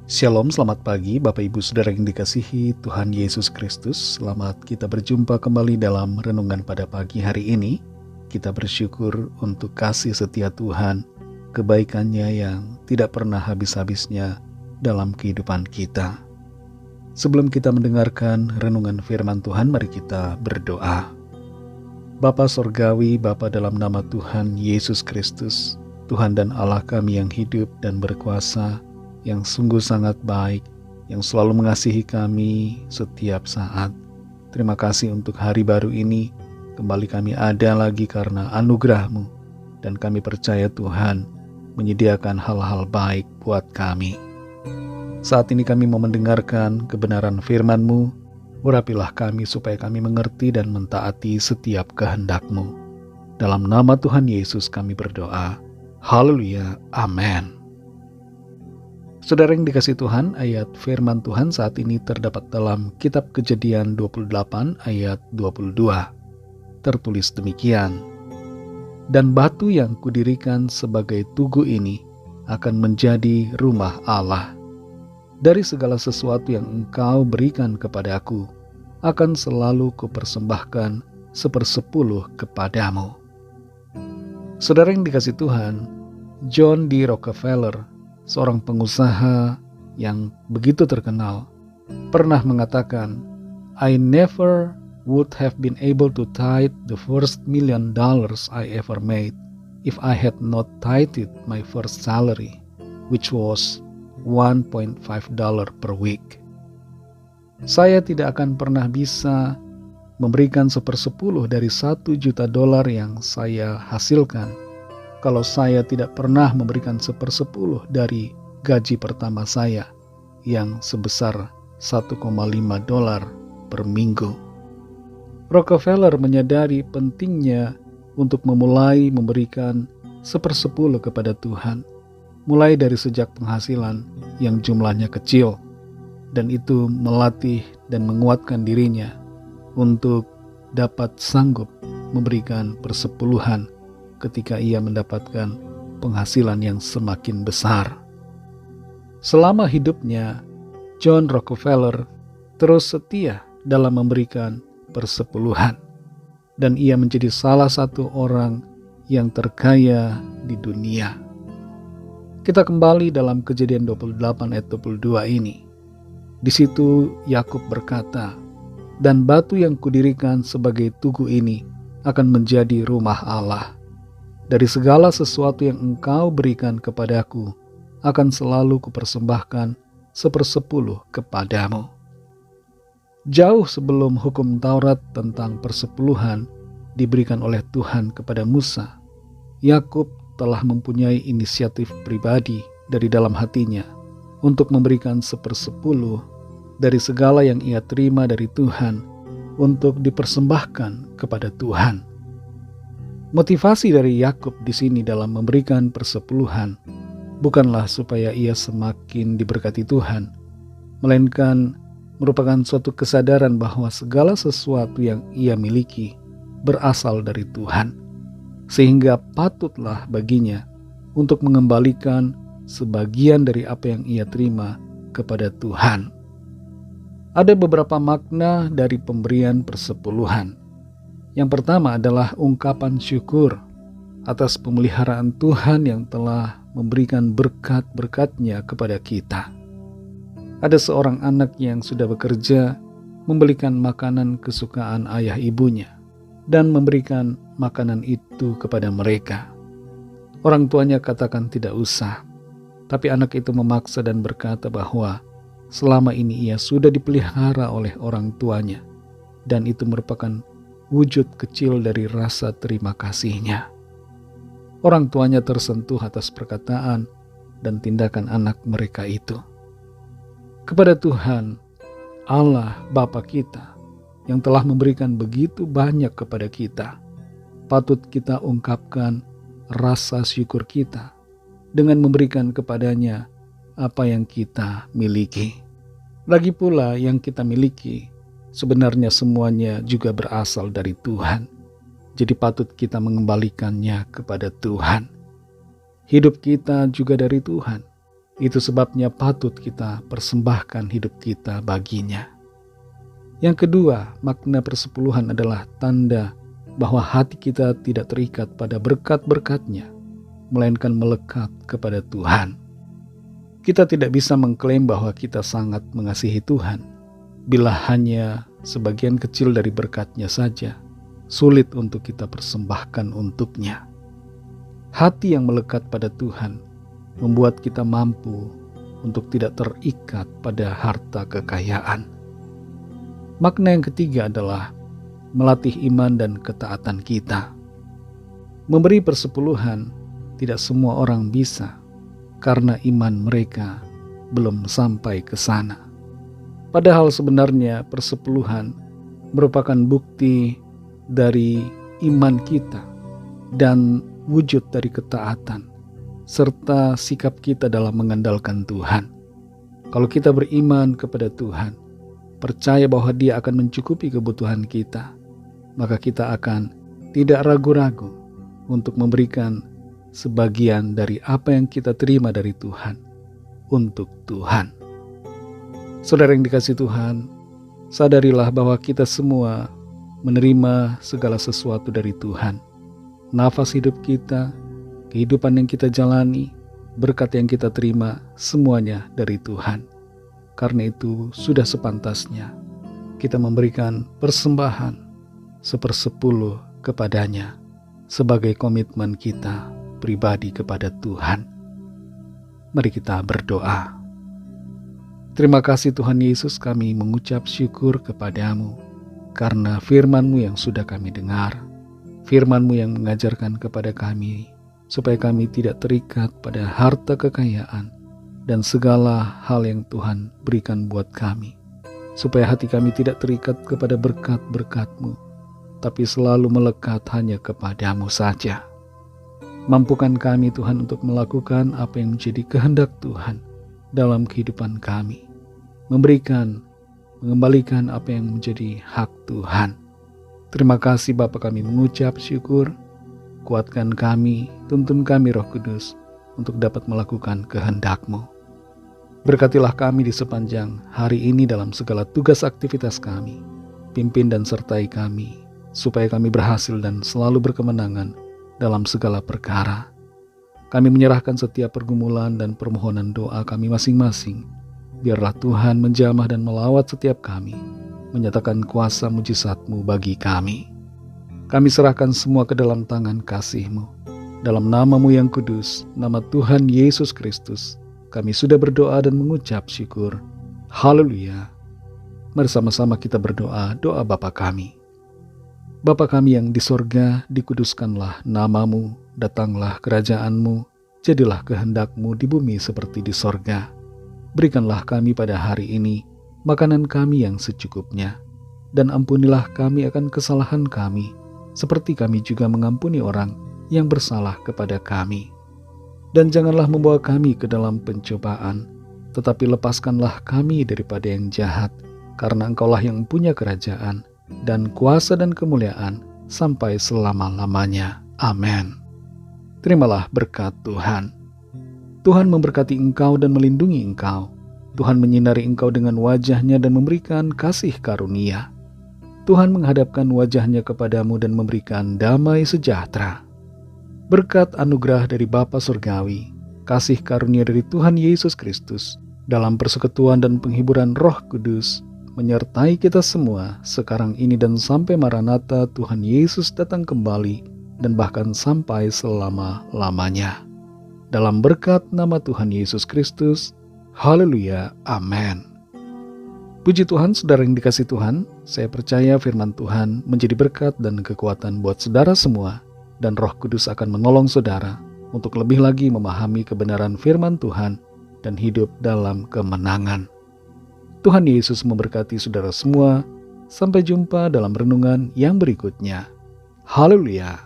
Shalom, selamat pagi Bapak Ibu Saudara yang dikasihi Tuhan Yesus Kristus. Selamat kita berjumpa kembali dalam renungan pada pagi hari ini. Kita bersyukur untuk kasih setia Tuhan, kebaikannya yang tidak pernah habis-habisnya dalam kehidupan kita. Sebelum kita mendengarkan renungan firman Tuhan, mari kita berdoa. Bapa Sorgawi, Bapa dalam nama Tuhan Yesus Kristus, Tuhan dan Allah kami yang hidup dan berkuasa, yang sungguh sangat baik, yang selalu mengasihi kami setiap saat. Terima kasih untuk hari baru ini, kembali kami ada lagi karena anugerah-Mu, dan kami percaya Tuhan menyediakan hal-hal baik buat kami. Saat ini kami mau mendengarkan kebenaran firman-Mu, urapilah kami supaya kami mengerti dan mentaati setiap kehendak-Mu. Dalam nama Tuhan Yesus kami berdoa. Haleluya, amin. Saudara yang dikasihi Tuhan, ayat firman Tuhan saat ini terdapat dalam kitab Kejadian 28 ayat 22. Tertulis demikian, "Dan batu yang kudirikan sebagai tugu ini akan menjadi rumah Allah. Dari segala sesuatu yang engkau berikan kepadaku, akan selalu kupersembahkan 1/10 kepadamu." Saudara yang dikasihi Tuhan, John D. Rockefeller, seorang pengusaha yang begitu terkenal, pernah mengatakan, "I never would have been able to tithe the first $1 million I ever made if I had not tithed my first salary, which was $1.5 per week." Saya tidak akan pernah bisa memberikan 1/10 dari $1 juta yang saya hasilkan kalau saya tidak pernah memberikan 1/10 dari gaji pertama saya yang sebesar $1,5 per minggu. Rockefeller menyadari pentingnya untuk memulai memberikan 1/10 kepada Tuhan, mulai dari sejak penghasilan yang jumlahnya kecil, dan itu melatih dan menguatkan dirinya untuk dapat sanggup memberikan persepuluhan ketika ia mendapatkan penghasilan yang semakin besar. Selama hidupnya, John Rockefeller terus setia dalam memberikan persepuluhan, dan ia menjadi salah satu orang yang terkaya di dunia. Kita kembali dalam Kejadian 28 ayat 22 ini. Di situ Yakub berkata, "Dan batu yang kudirikan sebagai tugu ini akan menjadi rumah Allah. Dari segala sesuatu yang engkau berikan kepadaku, akan selalu kupersembahkan 1/10 kepadamu." Jauh sebelum hukum Taurat tentang persepuluhan diberikan oleh Tuhan kepada Musa, Yakub telah mempunyai inisiatif pribadi dari dalam hatinya untuk memberikan 1/10 dari segala yang ia terima dari Tuhan untuk dipersembahkan kepada Tuhan. Motivasi dari Yakub di sini dalam memberikan persepuluhan bukanlah supaya ia semakin diberkati Tuhan, melainkan merupakan suatu kesadaran bahwa segala sesuatu yang ia miliki berasal dari Tuhan, sehingga patutlah baginya untuk mengembalikan sebagian dari apa yang ia terima kepada Tuhan. Ada beberapa makna dari pemberian persepuluhan. Yang pertama adalah ungkapan syukur atas pemeliharaan Tuhan yang telah memberikan berkat-berkat-Nya kepada kita. Ada seorang anak yang sudah bekerja membelikan makanan kesukaan ayah ibunya dan memberikan makanan itu kepada mereka. Orang tuanya katakan tidak usah, tapi anak itu memaksa dan berkata bahwa selama ini ia sudah dipelihara oleh orang tuanya, dan itu merupakan wujud kecil dari rasa terima kasihnya. Orang tuanya tersentuh atas perkataan dan tindakan anak mereka itu. Kepada Tuhan, Allah Bapa kita, yang telah memberikan begitu banyak kepada kita, patut kita ungkapkan rasa syukur kita dengan memberikan kepadanya apa yang kita miliki. Lagi pula yang kita miliki sebenarnya semuanya juga berasal dari Tuhan. Jadi patut kita mengembalikannya kepada Tuhan. Hidup kita juga dari Tuhan. Itu sebabnya patut kita persembahkan hidup kita baginya. Yang kedua, makna persepuluhan adalah tanda bahwa hati kita tidak terikat pada berkat-berkat-Nya, melainkan melekat kepada Tuhan. Kita tidak bisa mengklaim bahwa kita sangat mengasihi Tuhan bila hanya sebagian kecil dari berkat-Nya saja sulit untuk kita persembahkan untuk-Nya. Hati yang melekat pada Tuhan membuat kita mampu untuk tidak terikat pada harta kekayaan. Makna yang ketiga adalah melatih iman dan ketaatan kita. Memberi persepuluhan tidak semua orang bisa karena iman mereka belum sampai ke sana. Padahal sebenarnya persepuluhan merupakan bukti dari iman kita dan wujud dari ketaatan serta sikap kita dalam mengandalkan Tuhan. Kalau kita beriman kepada Tuhan, percaya bahwa Dia akan mencukupi kebutuhan kita, maka kita akan tidak ragu-ragu untuk memberikan sebagian dari apa yang kita terima dari Tuhan untuk Tuhan. Saudara yang dikasihi Tuhan, sadarilah bahwa kita semua menerima segala sesuatu dari Tuhan. Nafas hidup kita, kehidupan yang kita jalani, berkat yang kita terima, semuanya dari Tuhan. Karena itu sudah sepantasnya kita memberikan persembahan 1/10 kepadanya sebagai komitmen kita pribadi kepada Tuhan. Mari kita berdoa. Terima kasih Tuhan Yesus, kami mengucap syukur kepadamu karena firman-Mu yang sudah kami dengar, firman-Mu yang mengajarkan kepada kami supaya kami tidak terikat pada harta kekayaan dan segala hal yang Tuhan berikan buat kami, supaya hati kami tidak terikat kepada berkat-berkat-Mu, tapi selalu melekat hanya kepadamu saja. Mampukan kami Tuhan untuk melakukan apa yang menjadi kehendak Tuhan dalam kehidupan kami, mengembalikan apa yang menjadi hak Tuhan. Terima kasih Bapa, kami mengucap syukur. Kuatkan kami, tuntun kami Roh Kudus untuk dapat melakukan kehendak-Mu. Berkatilah kami di sepanjang hari ini dalam segala tugas aktivitas kami. Pimpin dan sertai kami, supaya kami berhasil dan selalu berkemenangan dalam segala perkara. Kami menyerahkan setiap pergumulan dan permohonan doa kami masing-masing. Biarlah Tuhan menjamah dan melawat setiap kami, menyatakan kuasa mujizat-Mu bagi kami. Kami serahkan semua ke dalam tangan kasih-Mu. Dalam nama-Mu yang kudus, nama Tuhan Yesus Kristus, kami sudah berdoa dan mengucap syukur. Haleluya. Mari sama-sama kita berdoa, doa Bapa kami. Bapa kami yang di sorga, dikuduskanlah nama-Mu, datanglah kerajaan-Mu, jadilah kehendak-Mu di bumi seperti di sorga. Berikanlah kami pada hari ini makanan kami yang secukupnya, dan ampunilah kami akan kesalahan kami, seperti kami juga mengampuni orang yang bersalah kepada kami. Dan janganlah membawa kami ke dalam pencobaan, tetapi lepaskanlah kami daripada yang jahat, karena Engkaulah yang punya kerajaan, dan kuasa dan kemuliaan sampai selama-lamanya. Amin. Terimalah berkat Tuhan. Tuhan memberkati engkau dan melindungi engkau. Tuhan menyinari engkau dengan wajah-Nya dan memberikan kasih karunia. Tuhan menghadapkan wajah-Nya kepadamu dan memberikan damai sejahtera. Berkat anugerah dari Bapa Surgawi, kasih karunia dari Tuhan Yesus Kristus, dalam persekutuan dan penghiburan Roh Kudus, menyertai kita semua sekarang ini dan sampai Maranatha Tuhan Yesus datang kembali dan bahkan sampai selama-lamanya. Dalam berkat nama Tuhan Yesus Kristus, haleluya, amin. Puji Tuhan, saudara yang dikasihi Tuhan, saya percaya firman Tuhan menjadi berkat dan kekuatan buat saudara semua, dan Roh Kudus akan menolong saudara untuk lebih lagi memahami kebenaran firman Tuhan dan hidup dalam kemenangan. Tuhan Yesus memberkati saudara semua. Sampai jumpa dalam renungan yang berikutnya. Haleluya.